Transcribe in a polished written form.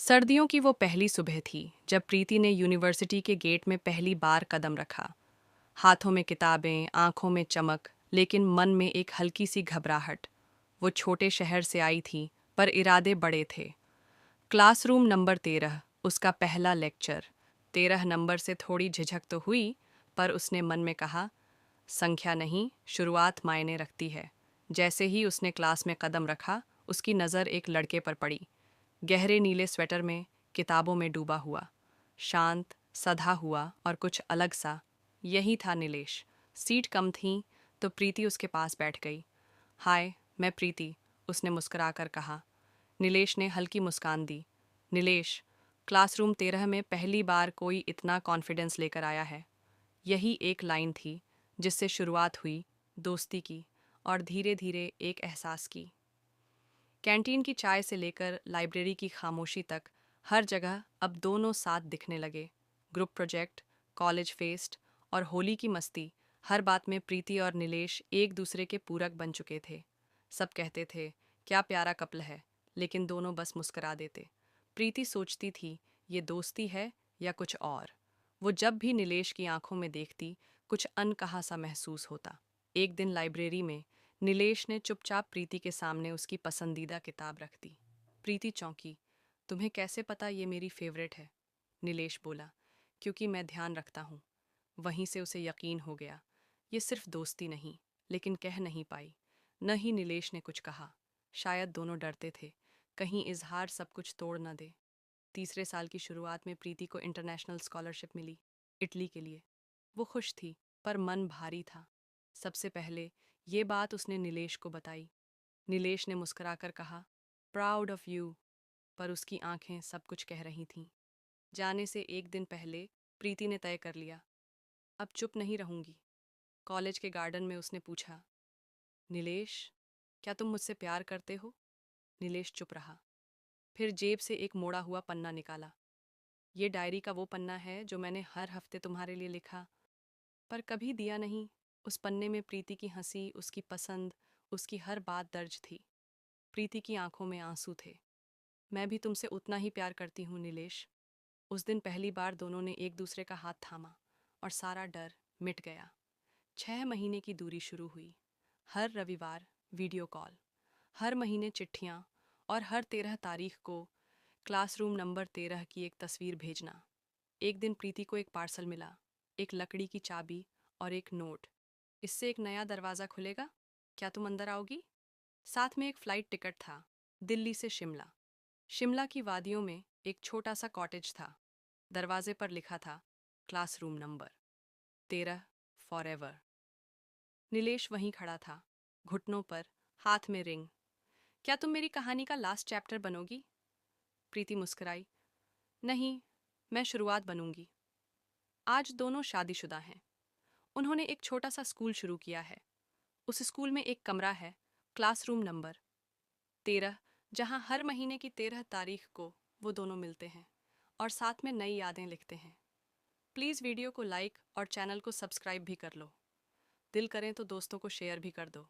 सर्दियों की वो पहली सुबह थी जब प्रीति ने यूनिवर्सिटी के गेट में पहली बार कदम रखा। हाथों में किताबें, आंखों में चमक, लेकिन मन में एक हल्की सी घबराहट। वो छोटे शहर से आई थी, पर इरादे बड़े थे। क्लासरूम नंबर 13, उसका पहला लेक्चर। 13 नंबर से थोड़ी झिझक तो हुई, पर उसने मन में कहा, संख्या नहीं, शुरुआत मायने रखती है। जैसे ही उसने क्लास में कदम रखा, उसकी नज़र एक लड़के पर पड़ी। गहरे नीले स्वेटर में, किताबों में डूबा हुआ, शांत, सधा हुआ और कुछ अलग सा। यही था नीलेश। सीट कम थी, तो प्रीति उसके पास बैठ गई। हाय, मैं प्रीति, उसने मुस्कुराकर कहा। नीलेश ने हल्की मुस्कान दी। नीलेश, क्लासरूम 13 में पहली बार कोई इतना कॉन्फिडेंस लेकर आया है। यही एक लाइन थी जिससे शुरुआत हुई दोस्ती की, और धीरे धीरे एक एहसास की। कैंटीन की चाय से लेकर लाइब्रेरी की खामोशी तक हर जगह अब दोनों साथ दिखने लगे। ग्रुप प्रोजेक्ट, कॉलेज फेस्ट और होली की मस्ती, हर बात में प्रीति और नीलेश एक दूसरे के पूरक बन चुके थे। सब कहते थे, क्या प्यारा कपल है, लेकिन दोनों बस मुस्कुरा देते। प्रीति सोचती थी, ये दोस्ती है या कुछ और। वो जब भी नीलेश की आंखों में देखती, कुछ अनकहा सा महसूस होता। एक दिन लाइब्रेरी में नीलेश ने चुपचाप प्रीति के सामने उसकी पसंदीदा किताब रख दी। प्रीति चौंकी। तुम्हें कैसे पता ये मेरी फेवरेट है? नीलेश बोला, क्योंकि मैं ध्यान रखता हूँ। वहीं से उसे यकीन हो गया, ये सिर्फ दोस्ती नहीं। लेकिन कह नहीं पाई। न ही नीलेश ने कुछ कहा। शायद दोनों डरते थे, कहीं इजहार सब कुछ तोड़ न दे। तीसरे साल की शुरुआत में प्रीति को इंटरनेशनल स्कॉलरशिप मिली, इटली के लिए। वो खुश थी, पर मन भारी था। सबसे पहले ये बात उसने नीलेश को बताई। नीलेश ने मुस्कुराकर कहा, प्राउड ऑफ यू। पर उसकी आंखें सब कुछ कह रही थीं। जाने से एक दिन पहले प्रीति ने तय कर लिया, अब चुप नहीं रहूंगी। कॉलेज के गार्डन में उसने पूछा, नीलेश, क्या तुम मुझसे प्यार करते हो? नीलेश चुप रहा। फिर जेब से एक मोड़ा हुआ पन्ना निकाला। ये डायरी का वो पन्ना है जो मैंने हर हफ्ते तुम्हारे लिए लिखा, पर कभी दिया नहीं। उस पन्ने में प्रीति की हंसी, उसकी पसंद, उसकी हर बात दर्ज थी। प्रीति की आंखों में आंसू थे। मैं भी तुमसे उतना ही प्यार करती हूँ नीलेश। उस दिन पहली बार दोनों ने एक दूसरे का हाथ थामा, और सारा डर मिट गया। 6 महीने की दूरी शुरू हुई। हर रविवार वीडियो कॉल, हर महीने चिट्ठियाँ, और हर 13 तारीख को क्लासरूम नंबर 13 की एक तस्वीर भेजना। एक दिन प्रीति को एक पार्सल मिला, एक लकड़ी की चाबी और एक नोट। इससे एक नया दरवाज़ा खुलेगा, क्या तुम अंदर आओगी? साथ में एक फ़्लाइट टिकट था, दिल्ली से शिमला। शिमला की वादियों में एक छोटा सा कॉटेज था। दरवाजे पर लिखा था, classroom number 13 for ever. Nilesh वहीं खड़ा था, घुटनों पर, हाथ में रिंग। क्या तुम मेरी कहानी का लास्ट चैप्टर बनोगी? प्रीति मुस्कुराई, नहीं, मैं शुरुआत बनूंगी। आज दोनों शादीशुदा हैं। उन्होंने एक छोटा सा स्कूल शुरू किया है। उस स्कूल में एक कमरा है, क्लासरूम नंबर 13, जहां हर महीने की 13 तारीख को वो दोनों मिलते हैं और साथ में नई यादें लिखते हैं। प्लीज़ वीडियो को लाइक और चैनल को सब्सक्राइब भी कर लो। दिल करें तो दोस्तों को शेयर भी कर दो।